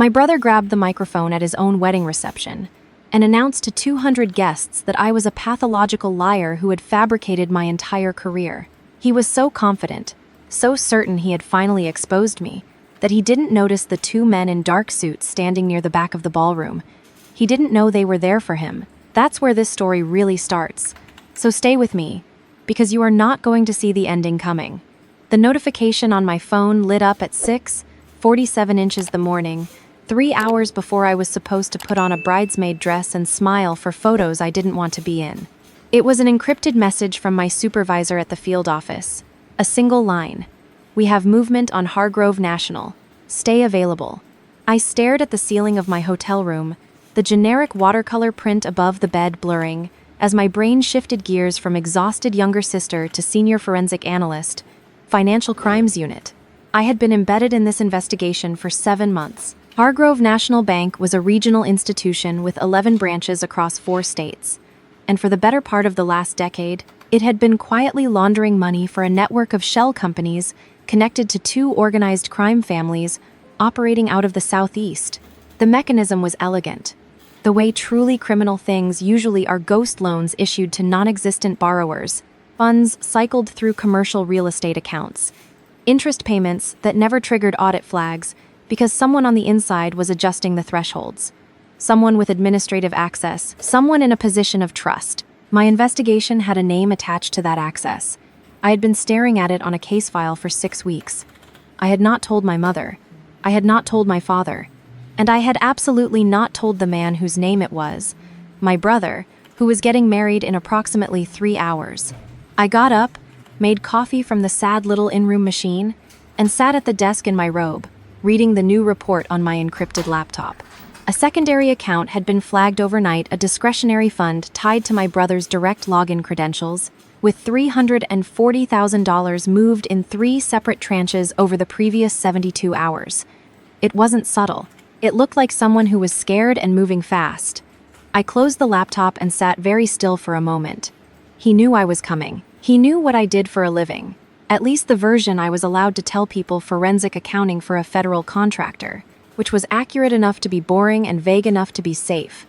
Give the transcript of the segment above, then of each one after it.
My brother grabbed the microphone at his own wedding reception and announced to 200 guests that I was a pathological liar who had fabricated my entire career. He was so confident, so certain he had finally exposed me, that he didn't notice the two men in dark suits standing near the back of the ballroom. He didn't know they were there for him. That's where this story really starts. So stay with me, because you are not going to see the ending coming. The notification on my phone lit up at 6:47 inches the morning, 3 hours before I was supposed to put on a bridesmaid dress and smile for photos I didn't want to be in. It was an encrypted message from my supervisor at the field office. A single line. "We have movement on Hargrove National. Stay available." I stared at the ceiling of my hotel room, the generic watercolor print above the bed blurring, as my brain shifted gears from exhausted younger sister to senior forensic analyst, Financial Crimes Unit. I had been embedded in this investigation for 7 months. Hargrove National Bank was a regional institution with 11 branches across 4 states. And for the better part of the last decade, it had been quietly laundering money for a network of shell companies connected to 2 organized crime families operating out of the Southeast. The mechanism was elegant. The way truly criminal things usually are ghost loans issued to non-existent borrowers, funds cycled through commercial real estate accounts, interest payments that never triggered audit flags because someone on the inside was adjusting the thresholds. Someone with administrative access, someone in a position of trust. My investigation had a name attached to that access. I had been staring at it on a case file for 6 weeks. I had not told my mother. I had not told my father. And I had absolutely not told the man whose name it was, my brother, who was getting married in approximately 3 hours. I got up, made coffee from the sad little in-room machine, and sat at the desk in my robe, reading the new report on my encrypted laptop. A secondary account had been flagged overnight, a discretionary fund tied to my brother's direct login credentials, with $340,000 moved in 3 separate tranches over the previous 72 hours. It wasn't subtle. It looked like someone who was scared and moving fast. I closed the laptop and sat very still for a moment. He knew I was coming. He knew what I did for a living. At least the version I was allowed to tell people: forensic accounting for a federal contractor, which was accurate enough to be boring and vague enough to be safe.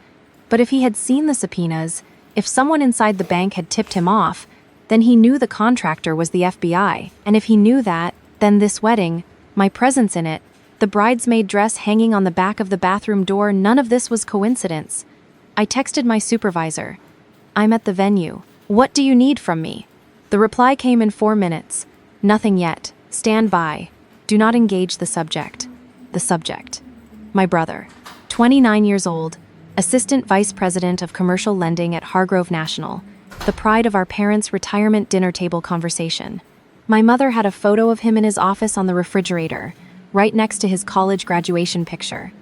But if he had seen the subpoenas, if someone inside the bank had tipped him off, then he knew the contractor was the FBI. And if he knew that, then this wedding, my presence in it, the bridesmaid dress hanging on the back of the bathroom door, none of this was coincidence. I texted my supervisor. "I'm at the venue. What do you need from me?" The reply came in 4 minutes. "Nothing yet. Stand by. Do not engage the subject." The subject. My brother, 29 years old, assistant vice president of commercial lending at Hargrove National, the pride of our parents' retirement dinner table conversation. My mother had a photo of him in his office on the refrigerator, right next to his college graduation picture.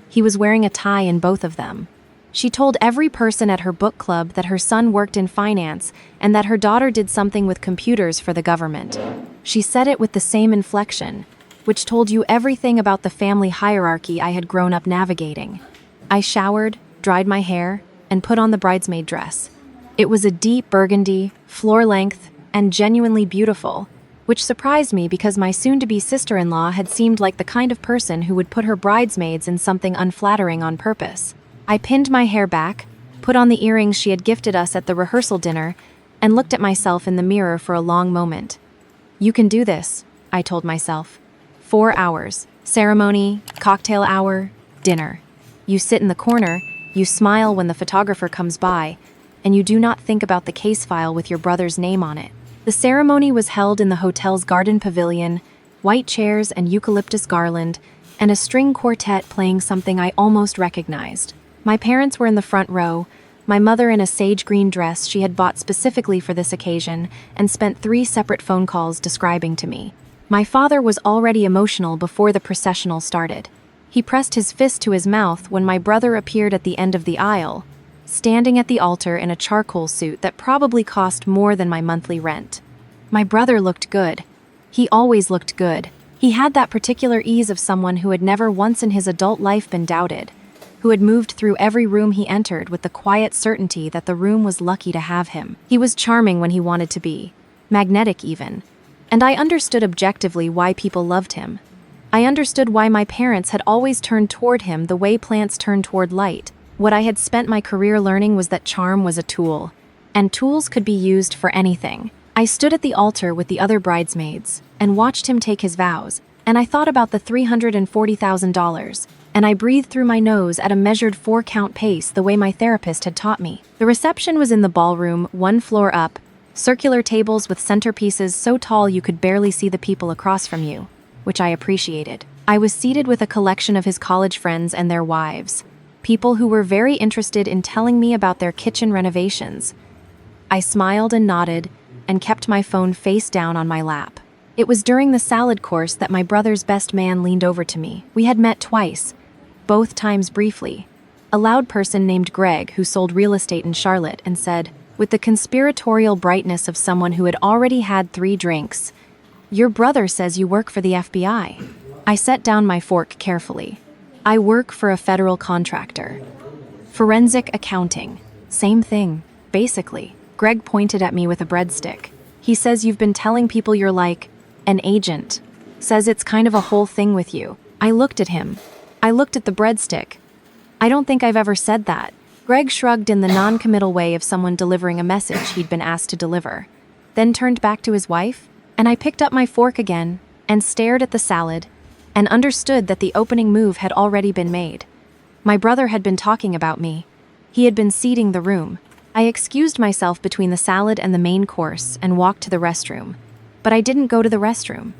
He was wearing a tie in both of them. She told every person at her book club that her son worked in finance and that her daughter did something with computers for the government. She said it with the same inflection, which told you everything about the family hierarchy I had grown up navigating. I showered, dried my hair, and put on the bridesmaid dress. It was a deep burgundy, floor-length, and genuinely beautiful, which surprised me because my soon-to-be sister-in-law had seemed like the kind of person who would put her bridesmaids in something unflattering on purpose. I pinned my hair back, put on the earrings she had gifted us at the rehearsal dinner, and looked at myself in the mirror for a long moment. "You can do this," I told myself. 4 hours, ceremony, cocktail hour, dinner. You sit in the corner, you smile when the photographer comes by, and you do not think about the case file with your brother's name on it. The ceremony was held in the hotel's garden pavilion, white chairs and eucalyptus garland, and a string quartet playing something I almost recognized. My parents were in the front row, my mother in a sage green dress she had bought specifically for this occasion and spent 3 separate phone calls describing to me. My father was already emotional before the processional started. He pressed his fist to his mouth when my brother appeared at the end of the aisle, standing at the altar in a charcoal suit that probably cost more than my monthly rent. My brother looked good. He always looked good. He had that particular ease of someone who had never once in his adult life been doubted, who had moved through every room he entered with the quiet certainty that the room was lucky to have him. He was charming when he wanted to be, magnetic even, and I understood objectively why people loved him. I understood why my parents had always turned toward him the way plants turn toward light. What I had spent my career learning was that charm was a tool, and tools could be used for anything. I stood at the altar with the other bridesmaids and watched him take his vows, and I thought about the $340,000, and I breathed through my nose at a measured 4-count pace the way my therapist had taught me. The reception was in the ballroom, 1 floor up, circular tables with centerpieces so tall you could barely see the people across from you, which I appreciated. I was seated with a collection of his college friends and their wives, people who were very interested in telling me about their kitchen renovations. I smiled and nodded and kept my phone face down on my lap. It was during the salad course that my brother's best man leaned over to me. We had met twice, both times briefly. A loud person named Greg, who sold real estate in Charlotte, and said, with the conspiratorial brightness of someone who had already had 3 drinks, "Your brother says you work for the FBI." I set down my fork carefully. I work for a federal contractor. Forensic accounting. Same thing, basically. Greg pointed at me with a breadstick. He says you've been telling people you're like an agent. Says it's kind of a whole thing with you. I looked at him. I looked at the breadstick. I don't think I've ever said that. Greg shrugged in the non-committal way of someone delivering a message he'd been asked to deliver, then turned back to his wife, and I picked up my fork again and stared at the salad and understood that the opening move had already been made. My brother had been talking about me. He had been seeding the room. I excused myself between the salad and the main course and walked to the restroom. But I didn't go to the restroom.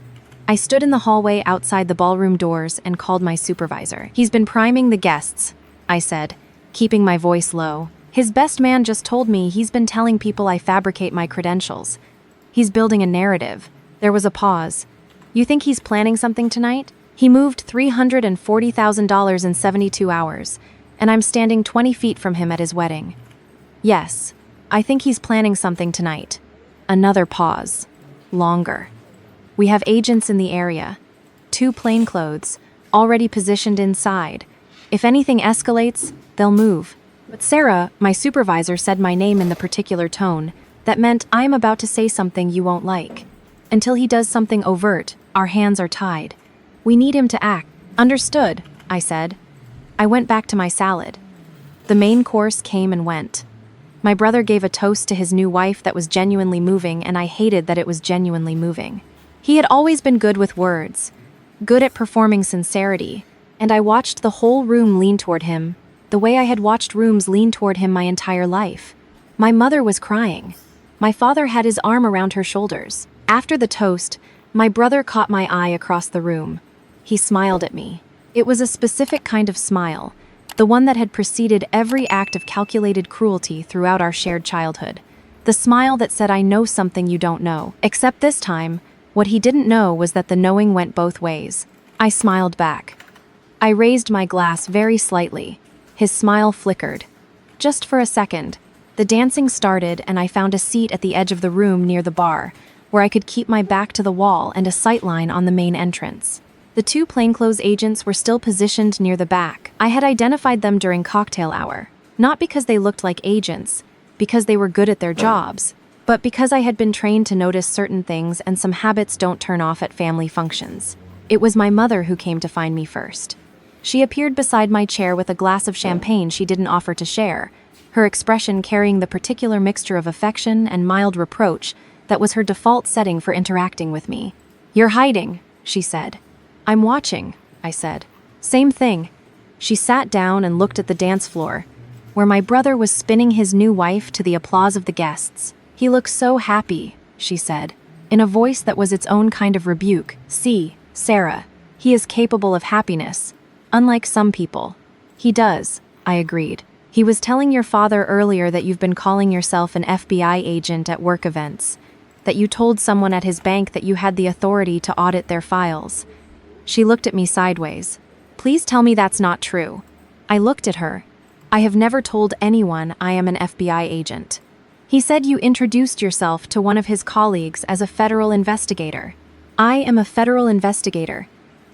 I stood in the hallway outside the ballroom doors and called my supervisor. "He's been priming the guests," I said, keeping my voice low. "His best man just told me he's been telling people I fabricate my credentials. He's building a narrative." There was a pause. "You think he's planning something tonight? He moved $340,000 in 72 hours, and I'm standing 20 feet from him at his wedding." "Yes, I think he's planning something tonight." Another pause. Longer. "We have agents in the area. 2 plainclothes, already positioned inside. If anything escalates, they'll move." But Sara, my supervisor, said my name in the particular tone that meant I'm about to say something you won't like. "Until he does something overt, our hands are tied. We need him to act." "Understood," I said. I went back to my salad. The main course came and went. My brother gave a toast to his new wife that was genuinely moving, and I hated that it was genuinely moving. He had always been good with words, good at performing sincerity, and I watched the whole room lean toward him, the way I had watched rooms lean toward him my entire life. My mother was crying. My father had his arm around her shoulders. After the toast, my brother caught my eye across the room. He smiled at me. It was a specific kind of smile, the one that had preceded every act of calculated cruelty throughout our shared childhood. The smile that said, "I know something you don't know." Except this time, what he didn't know was that the knowing went both ways. I smiled back. I raised my glass very slightly. His smile flickered. Just for a second. The dancing started, and I found a seat at the edge of the room near the bar, where I could keep my back to the wall and a sightline on the main entrance. The 2 plainclothes agents were still positioned near the back. I had identified them during cocktail hour, not because they looked like agents, because they were good at their jobs, but because I had been trained to notice certain things and some habits don't turn off at family functions. It was my mother who came to find me first. She appeared beside my chair with a glass of champagne she didn't offer to share, her expression carrying the particular mixture of affection and mild reproach that was her default setting for interacting with me. "You're hiding," she said. "I'm watching," I said. "Same thing." She sat down and looked at the dance floor, where my brother was spinning his new wife to the applause of the guests. "He looks so happy," she said, in a voice that was its own kind of rebuke. "See, Sara, he is capable of happiness, unlike some people." "He does," I agreed. "He was telling your father earlier that you've been calling yourself an FBI agent at work events, that you told someone at his bank that you had the authority to audit their files." She looked at me sideways. "Please tell me that's not true." I looked at her. "I have never told anyone I am an FBI agent." "He said you introduced yourself to one of his colleagues as a federal investigator." "I am a federal investigator.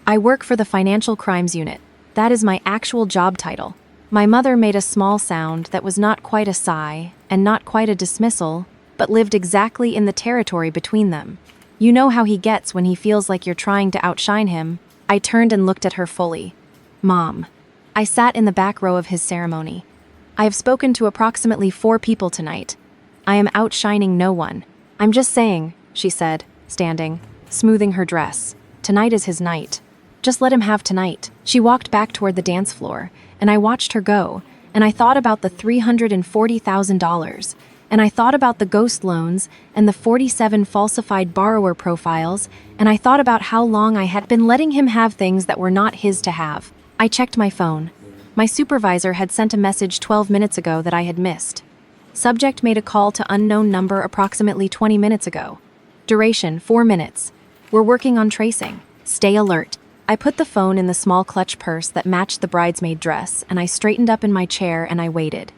I work for the Financial Crimes Unit. That is my actual job title." My mother made a small sound that was not quite a sigh and not quite a dismissal, but lived exactly in the territory between them. "You know how he gets when he feels like you're trying to outshine him. I turned and looked at her fully. Mom. I sat in the back row of his ceremony. I have spoken to approximately 4 people tonight. I am outshining no one. I'm just saying, she said, standing, smoothing her dress. Tonight is his night. Just let him have tonight. She walked back toward the dance floor, and I watched her go, and I thought about the $340,000, and I thought about the ghost loans and the 47 falsified borrower profiles, and I thought about how long I had been letting him have things that were not his to have. I checked my phone. My supervisor had sent a message 12 minutes ago that I had missed. Subject made a call to unknown number approximately 20 minutes ago. Duration, 4 minutes. We're working on tracing. Stay alert. I put the phone in the small clutch purse that matched the bridesmaid dress, and I straightened up in my chair and I waited.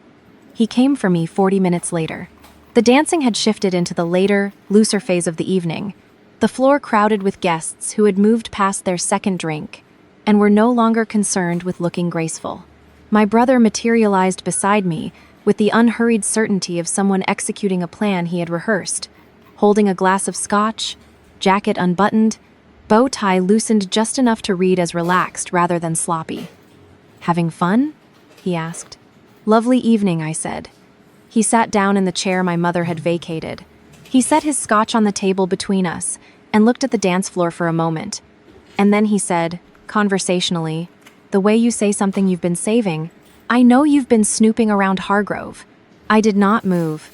He came for me 40 minutes later. The dancing had shifted into the later, looser phase of the evening. The floor crowded with guests who had moved past their second drink and were no longer concerned with looking graceful. My brother materialized beside me with the unhurried certainty of someone executing a plan he had rehearsed, holding a glass of scotch, jacket unbuttoned, bow tie loosened just enough to read as relaxed rather than sloppy. "Having fun?" he asked. "Lovely evening," I said. He sat down in the chair my mother had vacated. He set his scotch on the table between us and looked at the dance floor for a moment. And then he said, conversationally, "The way you say something you've been saving, I know you've been snooping around Hargrove." I did not move.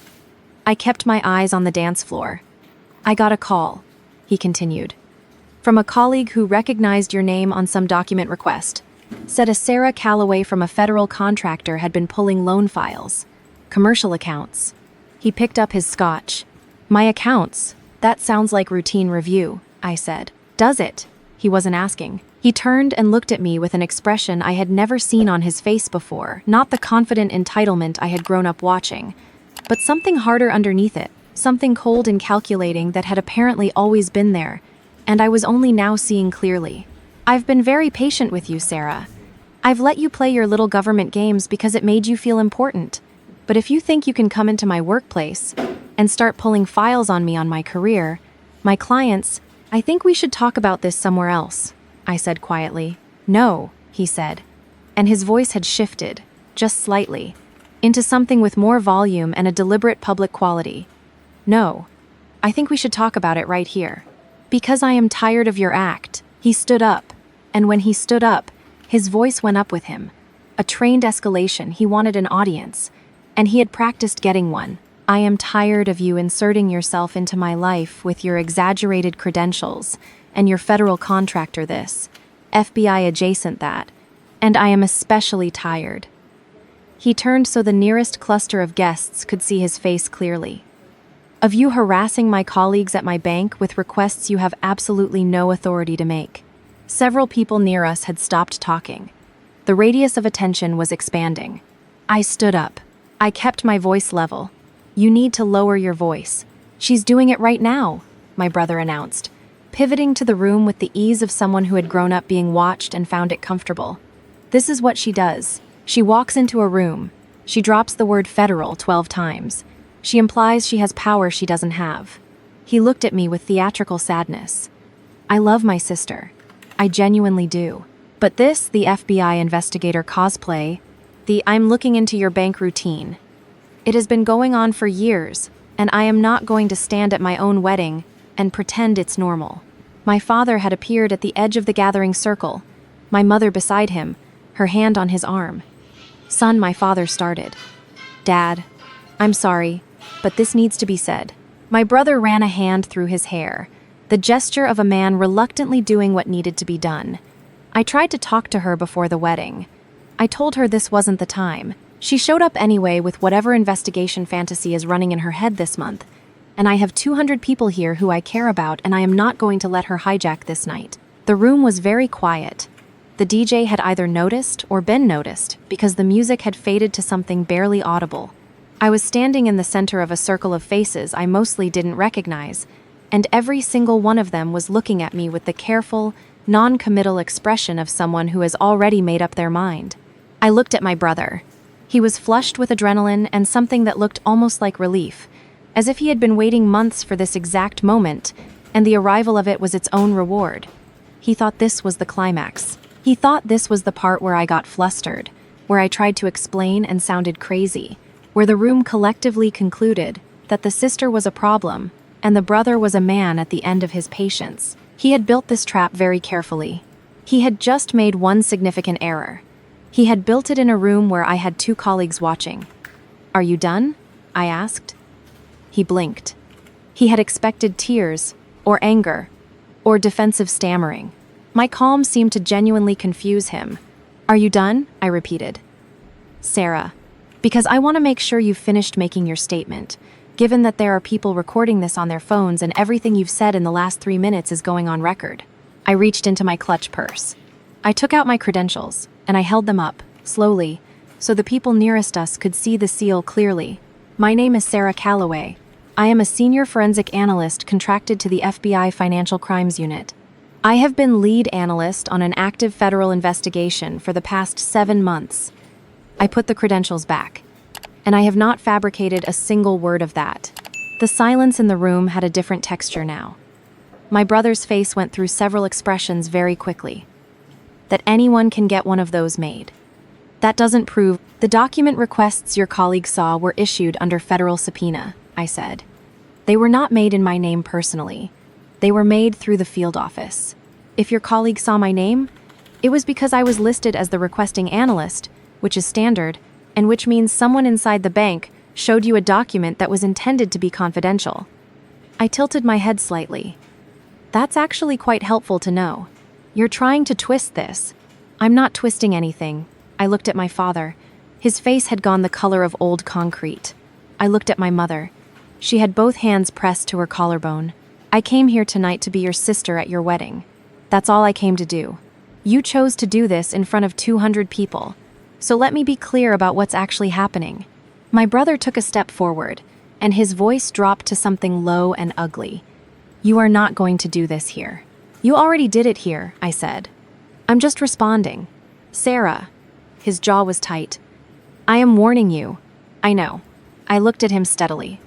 I kept my eyes on the dance floor. "I got a call," he continued, "from a colleague who recognized your name on some document request. Said a Sara Calloway from a federal contractor had been pulling loan files. Commercial accounts." He picked up his scotch. "My accounts? That sounds like routine review," I said. "Does it?" He wasn't asking. He turned and looked at me with an expression I had never seen on his face before, not the confident entitlement I had grown up watching, but something harder underneath it, something cold and calculating that had apparently always been there, and I was only now seeing clearly. "I've been very patient with you, Sara. I've let you play your little government games because it made you feel important. But if you think you can come into my workplace and start pulling files on me on my career, my clients, I think we should talk about this somewhere else," I said quietly. "No," he said, and his voice had shifted, just slightly, into something with more volume and a deliberate public quality. "No, I think we should talk about it right here. Because I am tired of your act." He stood up, and when he stood up, his voice went up with him. A trained escalation. He wanted an audience, and he had practiced getting one. "I am tired of you inserting yourself into my life with your exaggerated credentials and your federal contractor this, FBI adjacent that, and I am especially tired." He turned so the nearest cluster of guests could see his face clearly. "Of you harassing my colleagues at my bank with requests you have absolutely no authority to make." Several people near us had stopped talking. The radius of attention was expanding. I stood up. I kept my voice level. "You need to lower your voice. She's doing it right now," my brother announced, pivoting to the room with the ease of someone who had grown up being watched and found it comfortable. "This is what she does. She walks into a room. She drops the word federal 12 times. She implies she has power she doesn't have." He looked at me with theatrical sadness. "I love my sister. I genuinely do. But this, the FBI investigator cosplay, the I'm looking into your bank routine. It has been going on for years, and I am not going to stand at my own wedding and pretend it's normal." My father had appeared at the edge of the gathering circle, my mother beside him, her hand on his arm. "Son," my father started. "Dad, I'm sorry, but this needs to be said." My brother ran a hand through his hair, the gesture of a man reluctantly doing what needed to be done. "I tried to talk to her before the wedding. I told her this wasn't the time. She showed up anyway with whatever investigation fantasy is running in her head this month, and I have 200 people here who I care about, and I am not going to let her hijack this night." The room was very quiet. The DJ had either noticed or been noticed because the music had faded to something barely audible. I was standing in the center of a circle of faces I mostly didn't recognize, and every single one of them was looking at me with the careful, non-committal expression of someone who has already made up their mind. I looked at my brother. He was flushed with adrenaline and something that looked almost like relief, as if he had been waiting months for this exact moment, and the arrival of it was its own reward. He thought this was the climax. He thought this was the part where I got flustered, where I tried to explain and sounded crazy, where the room collectively concluded that the sister was a problem and the brother was a man at the end of his patience. He had built this trap very carefully. He had just made one significant error. He had built it in a room where I had 2 colleagues watching. "Are you done?" I asked. He blinked. He had expected tears, or anger, or defensive stammering. My calm seemed to genuinely confuse him. "Are you done?" I repeated. "Sara, because I want to make sure you've finished making your statement, given that there are people recording this on their phones and everything you've said in the last 3 minutes is going on record." I reached into my clutch purse. I took out my credentials, and I held them up, slowly, so the people nearest us could see the seal clearly. "My name is Sara Calloway. I am a senior forensic analyst contracted to the FBI Financial Crimes Unit. I have been lead analyst on an active federal investigation for the past 7 months. I put the credentials back, and I have not fabricated a single word of that." The silence in the room had a different texture now. My brother's face went through several expressions very quickly. "That anyone can get one of those made. That doesn't prove the document requests your colleague saw were issued under federal subpoena," I said. "They were not made in my name personally. They were made through the field office. If your colleague saw my name, it was because I was listed as the requesting analyst, which is standard, and which means someone inside the bank showed you a document that was intended to be confidential." I tilted my head slightly. "That's actually quite helpful to know. You're trying to twist this." "I'm not twisting anything." I looked at my father. His face had gone the color of old concrete. I looked at my mother. She had both hands pressed to her collarbone. "I came here tonight to be your sister at your wedding. That's all I came to do. You chose to do this in front of 200 people. So let me be clear about what's actually happening." My brother took a step forward, and his voice dropped to something low and ugly. "You are not going to do this here." "You already did it here," I said. "I'm just responding." "Sara." His jaw was tight. "I am warning you." "I know." I looked at him steadily.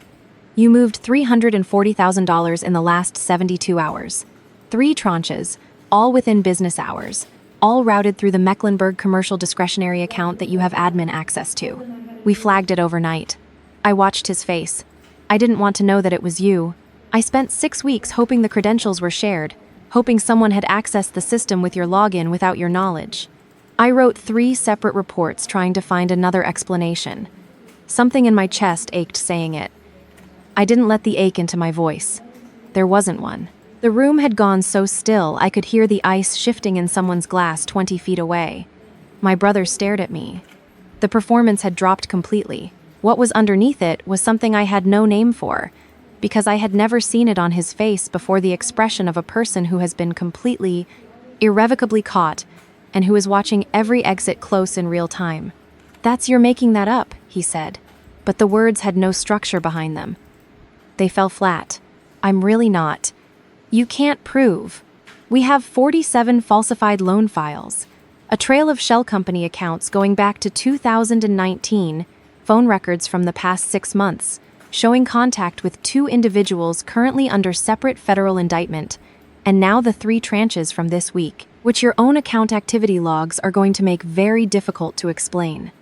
"You moved $340,000 in the last 72 hours. 3 tranches, all within business hours, all routed through the Mecklenburg commercial discretionary account that you have admin access to. We flagged it overnight." I watched his face. "I didn't want to know that it was you. I spent 6 weeks hoping the credentials were shared, hoping someone had accessed the system with your login without your knowledge. I wrote 3 separate reports trying to find another explanation. Something in my chest ached saying it. I didn't let the ache into my voice. There wasn't one. The room had gone so still I could hear the ice shifting in someone's glass 20 feet away. My brother stared at me. The performance had dropped completely. What was underneath it was something I had no name for, because I had never seen it on his face before, the expression of a person who has been completely, irrevocably caught, and who is watching every exit close in real time. "That's you're making that up," he said, but the words had no structure behind them. They fell flat. "I'm really not. You can't prove. We have 47 falsified loan files, a trail of shell company accounts going back to 2019, phone records from the past 6 months, showing contact with 2 individuals currently under separate federal indictment, and now the 3 tranches from this week, which your own account activity logs are going to make very difficult to explain."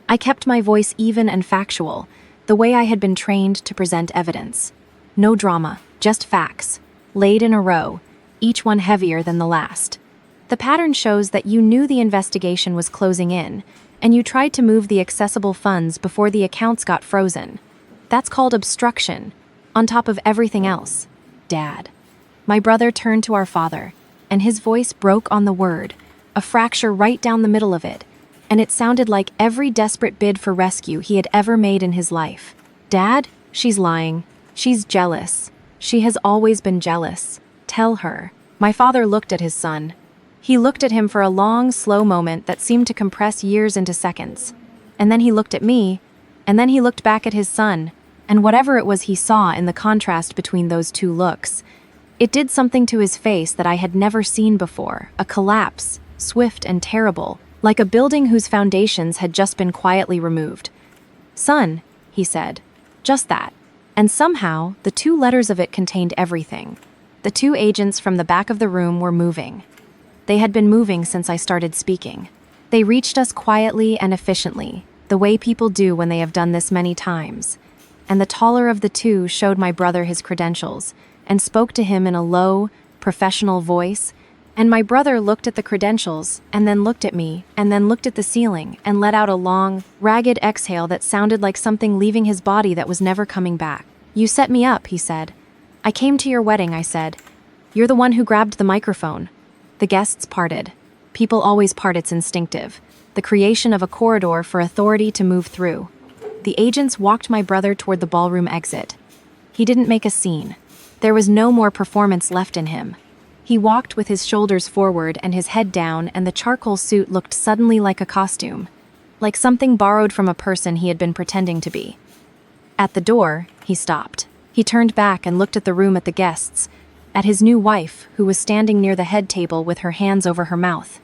I kept my voice even and factual, the way I had been trained to present evidence. No drama, just facts, laid in a row, each one heavier than the last. "The pattern shows that you knew the investigation was closing in, and you tried to move the accessible funds before the accounts got frozen. That's called obstruction, on top of everything else. Dad." My brother turned to our father, and his voice broke on the word, a fracture right down the middle of it, and it sounded like every desperate bid for rescue he had ever made in his life. "Dad, she's lying. She's jealous. She has always been jealous. Tell her." My father looked at his son. He looked at him for a long, slow moment that seemed to compress years into seconds. And then he looked at me, and then he looked back at his son, and whatever it was he saw in the contrast between those 2 looks, it did something to his face that I had never seen before, a collapse, swift and terrible, like a building whose foundations had just been quietly removed. "Son," he said. Just that. And somehow, the 2 letters of it contained everything. The 2 agents from the back of the room were moving. They had been moving since I started speaking. They reached us quietly and efficiently, the way people do when they have done this many times. And the taller of the two showed my brother his credentials and spoke to him in a low, professional voice. And my brother looked at the credentials, and then looked at me, and then looked at the ceiling, and let out a long, ragged exhale that sounded like something leaving his body that was never coming back. "You set me up," he said. "I came to your wedding," I said. "You're the one who grabbed the microphone." The guests parted. People always part, it's instinctive. The creation of a corridor for authority to move through. The agents walked my brother toward the ballroom exit. He didn't make a scene. There was no more performance left in him. He walked with his shoulders forward and his head down, and the charcoal suit looked suddenly like a costume, like something borrowed from a person he had been pretending to be. At the door, he stopped. He turned back and looked at the room, at the guests, at his new wife, who was standing near the head table with her hands over her mouth,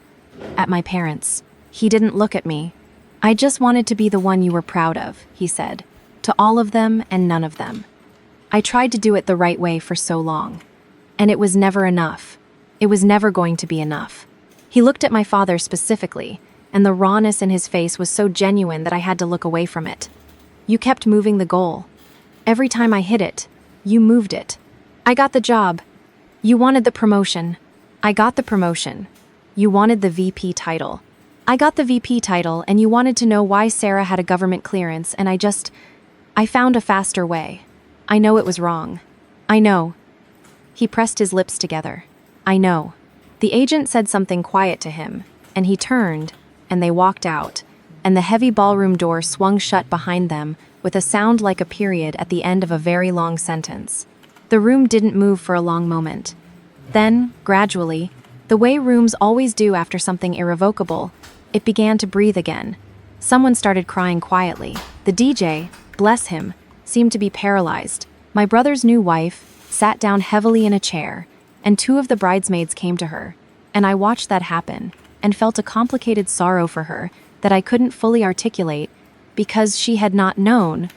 at my parents. He didn't look at me. "I just wanted to be the one you were proud of," he said, "to all of them and none of them. I tried to do it the right way for so long. And it was never enough. It was never going to be enough." He looked at my father specifically, and the rawness in his face was so genuine that I had to look away from it. "You kept moving the goal. Every time I hit it, you moved it. I got the job. You wanted the promotion. I got the promotion. You wanted the VP title. I got the VP title, and you wanted to know why Sara had a government clearance, and I found a faster way. I know it was wrong. I know." He pressed his lips together. "I know." The agent said something quiet to him, and he turned, and they walked out, and the heavy ballroom door swung shut behind them with a sound like a period at the end of a very long sentence. The room didn't move for a long moment. Then, gradually, the way rooms always do after something irrevocable, it began to breathe again. Someone started crying quietly. The DJ, bless him, seemed to be paralyzed. My brother's new wife sat down heavily in a chair, and two of the bridesmaids came to her, and I watched that happen and felt a complicated sorrow for her that I couldn't fully articulate because she had not known,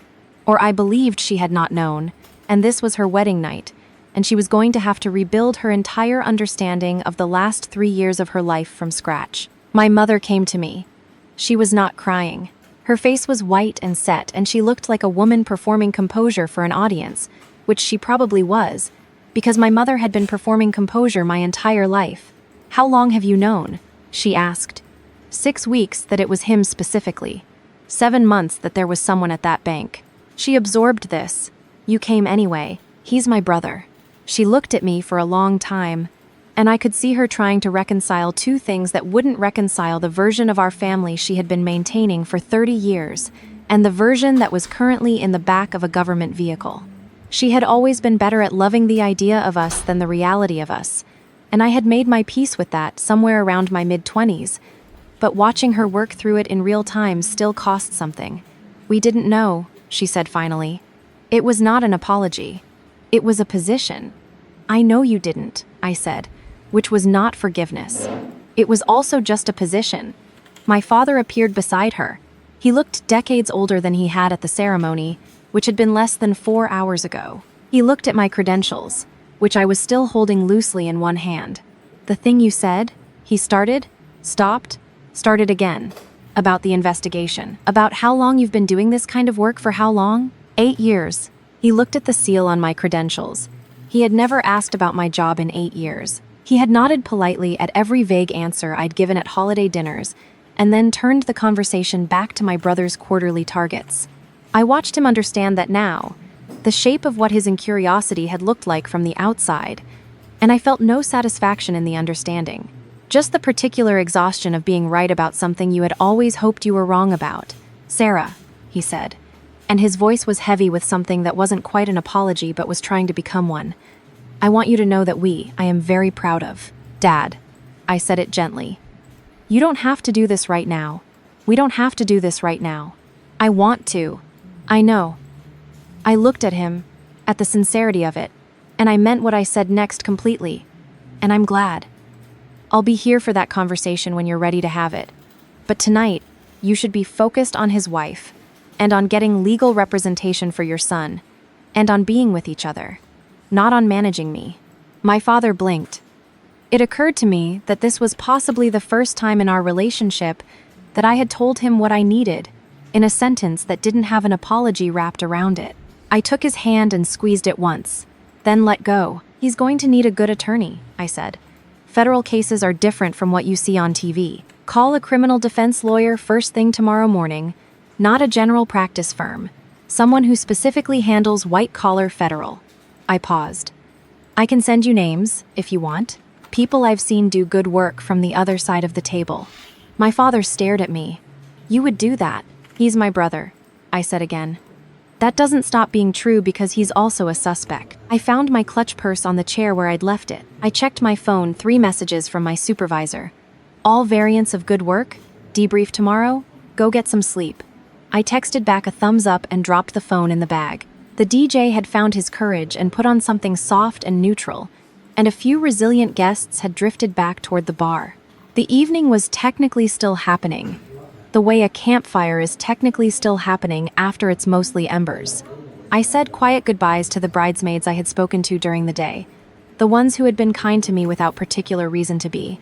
or I believed she had not known, and this was her wedding night, and she was going to have to rebuild her entire understanding of the last 3 years of her life from scratch. My mother came to me. She was not crying. Her face was white and set, and she looked like a woman performing composure for an audience, which she probably was, because my mother had been performing composure my entire life. "How long have you known?" she asked. 6 weeks that it was him specifically. 7 months that there was someone at that bank. She absorbed this. "You came anyway. He's my brother." She looked at me for a long time, and I could see her trying to reconcile two things that wouldn't reconcile: the version of our family she had been maintaining for 30 years, and the version that was currently in the back of a government vehicle. She had always been better at loving the idea of us than the reality of us, and I had made my peace with that somewhere around my mid-20s, but watching her work through it in real time still cost something. "We didn't know," she said finally. It was not an apology. It was a position. "I know you didn't," I said, which was not forgiveness. It was also just a position. My father appeared beside her. He looked decades older than he had at the ceremony, which had been less than 4 hours ago. He looked at my credentials, which I was still holding loosely in one hand. "The thing you said," he started, stopped, started again. "About the investigation. About how long you've been doing this kind of work for how long?" 8 years. He looked at the seal on my credentials. He had never asked about my job in 8 years. He had nodded politely at every vague answer I'd given at holiday dinners, and then turned the conversation back to my brother's quarterly targets. I watched him understand that now, the shape of what his incuriosity had looked like from the outside, and I felt no satisfaction in the understanding. Just the particular exhaustion of being right about something you had always hoped you were wrong about. "Sara," he said, and his voice was heavy with something that wasn't quite an apology but was trying to become one. "I want you to know that I am very proud of. Dad," I said it gently. "You don't have to do this right now. We don't have to do this right now. I want to. I know." I looked at him, at the sincerity of it, and I meant what I said next completely. And I'm glad. I'll be here for that conversation when you're ready to have it. But tonight, you should be focused on his wife, and on getting legal representation for your son, and on being with each other, not on managing me. My father blinked. It occurred to me that this was possibly the first time in our relationship that I had told him what I needed, in a sentence that didn't have an apology wrapped around it. I took his hand and squeezed it once, then let go. "He's going to need a good attorney," I said. "Federal cases are different from what you see on TV. Call a criminal defense lawyer first thing tomorrow morning, not a general practice firm. Someone who specifically handles white-collar federal." I paused. "I can send you names, if you want. People I've seen do good work from the other side of the table." My father stared at me. "You would do that? He's my brother," I said again. "That doesn't stop being true because he's also a suspect." I found my clutch purse on the chair where I'd left it. I checked my phone, 3 messages from my supervisor. "All variants of good work? Debrief tomorrow? Go get some sleep." I texted back a thumbs up and dropped the phone in the bag. The DJ had found his courage and put on something soft and neutral, and a few resilient guests had drifted back toward the bar. The evening was technically still happening, the way a campfire is technically still happening after it's mostly embers. I said quiet goodbyes to the bridesmaids I had spoken to during the day, the ones who had been kind to me without particular reason to be,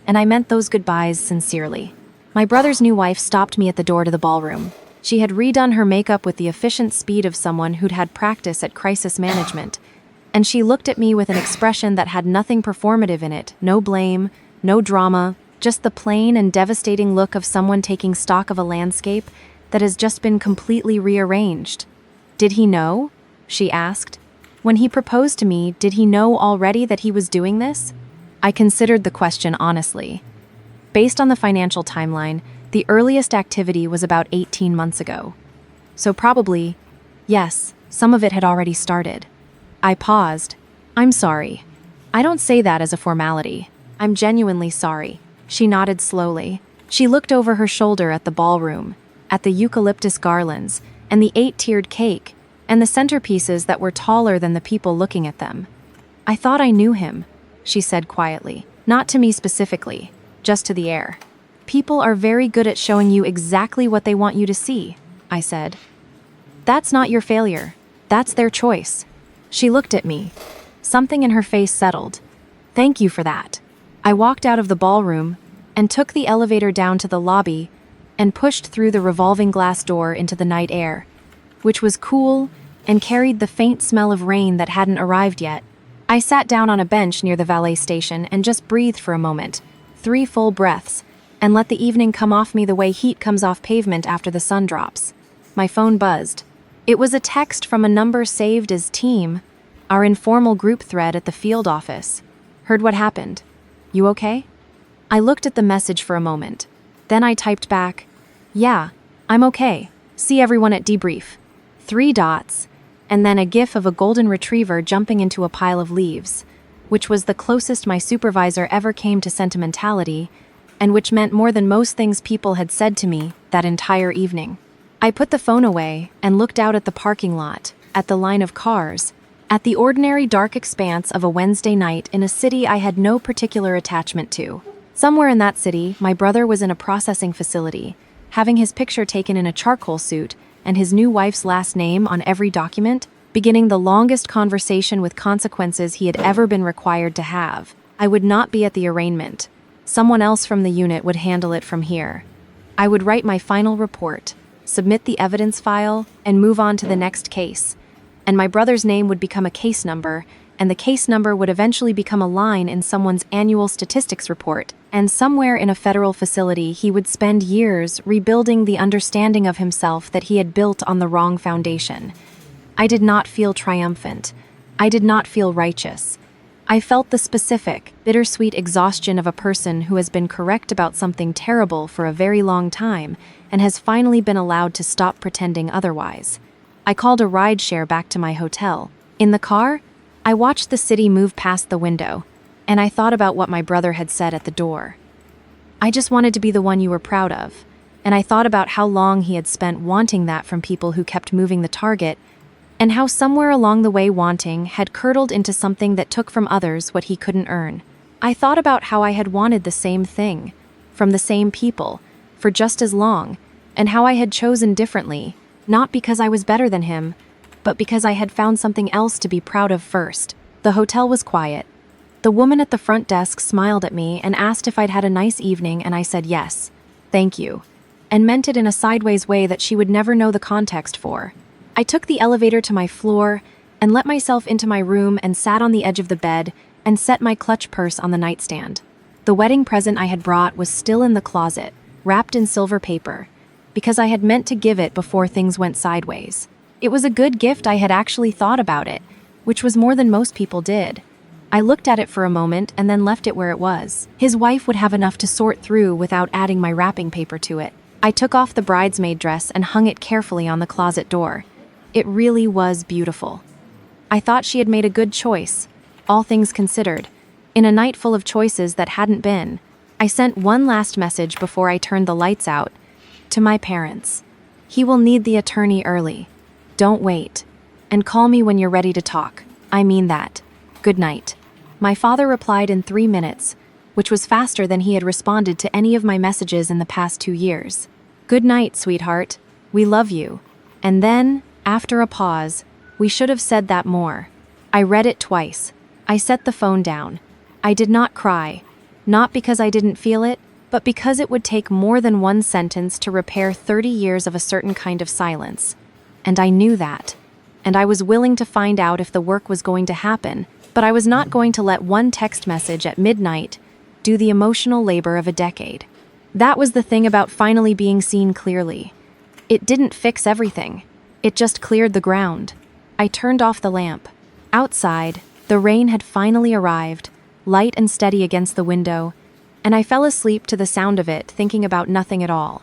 and I meant those goodbyes sincerely. My brother's new wife stopped me at the door to the ballroom. She had redone her makeup with the efficient speed of someone who'd had practice at crisis management, and she looked at me with an expression that had nothing performative in it, no blame, no drama, just the plain and devastating look of someone taking stock of a landscape that has just been completely rearranged. "Did he know?" she asked. "When he proposed to me, did he know already that he was doing this?" I considered the question honestly. Based on the financial timeline, the earliest activity was about 18 months ago. So probably, yes, some of it had already started. I paused. "I'm sorry. I don't say that as a formality. I'm genuinely sorry." She nodded slowly. She looked over her shoulder at the ballroom, at the eucalyptus garlands, and the 8-tiered cake, and the centerpieces that were taller than the people looking at them. "I thought I knew him," she said quietly. "Not to me specifically, just to the air." "People are very good at showing you exactly what they want you to see," I said. "That's not your failure. That's their choice." She looked at me. Something in her face settled. "Thank you for that." I walked out of the ballroom and took the elevator down to the lobby and pushed through the revolving glass door into the night air, which was cool and carried the faint smell of rain that hadn't arrived yet. I sat down on a bench near the valet station and just breathed for a moment, 3 full breaths, and let the evening come off me the way heat comes off pavement after the sun drops. My phone buzzed. It was a text from a number saved as Team, our informal group thread at the field office. "Heard what happened. You okay?" I looked at the message for a moment. Then I typed back, "Yeah, I'm okay. See everyone at debrief." 3 dots, and then a gif of a golden retriever jumping into a pile of leaves, which was the closest my supervisor ever came to sentimentality, and which meant more than most things people had said to me that entire evening. I put the phone away and looked out at the parking lot, at the line of cars, at the ordinary dark expanse of a Wednesday night in a city I had no particular attachment to. Somewhere in that city, my brother was in a processing facility, having his picture taken in a charcoal suit and his new wife's last name on every document, beginning the longest conversation with consequences he had ever been required to have. I would not be at the arraignment. Someone else from the unit would handle it from here. I would write my final report, submit the evidence file, and move on to the next case. And my brother's name would become a case number, and the case number would eventually become a line in someone's annual statistics report, and somewhere in a federal facility he would spend years rebuilding the understanding of himself that he had built on the wrong foundation. I did not feel triumphant. I did not feel righteous. I felt the specific, bittersweet exhaustion of a person who has been correct about something terrible for a very long time and has finally been allowed to stop pretending otherwise. I called a rideshare back to my hotel. In the car, I watched the city move past the window, and I thought about what my brother had said at the door. "I just wanted to be the one you were proud of," and I thought about how long he had spent wanting that from people who kept moving the target, and how somewhere along the way wanting had curdled into something that took from others what he couldn't earn. I thought about how I had wanted the same thing, from the same people, for just as long, and how I had chosen differently, not because I was better than him, but because I had found something else to be proud of first. The hotel was quiet. The woman at the front desk smiled at me and asked if I'd had a nice evening, and I said yes, thank you, and meant it in a sideways way that she would never know the context for. I took the elevator to my floor and let myself into my room and sat on the edge of the bed and set my clutch purse on the nightstand. The wedding present I had brought was still in the closet, wrapped in silver paper, because I had meant to give it before things went sideways. It was a good gift. I had actually thought about it, which was more than most people did. I looked at it for a moment and then left it where it was. His wife would have enough to sort through without adding my wrapping paper to it. I took off the bridesmaid dress and hung it carefully on the closet door. It really was beautiful. I thought she had made a good choice, all things considered. In a night full of choices that hadn't been, I sent one last message before I turned the lights out. To my parents. He will need the attorney early. Don't wait. And call me when you're ready to talk. I mean that. Good night. My father replied in 3 minutes, which was faster than he had responded to any of my messages in the past 2 years. Good night, sweetheart. We love you. And then, after a pause, we should have said that more. I read it twice. I set the phone down. I did not cry. Not because I didn't feel it, but because it would take more than one sentence to repair 30 years of a certain kind of silence. And I knew that. And I was willing to find out if the work was going to happen, but I was not going to let one text message at midnight do the emotional labor of a decade. That was the thing about finally being seen clearly. It didn't fix everything. It just cleared the ground. I turned off the lamp. Outside, the rain had finally arrived, light and steady against the window, and I fell asleep to the sound of it, thinking about nothing at all.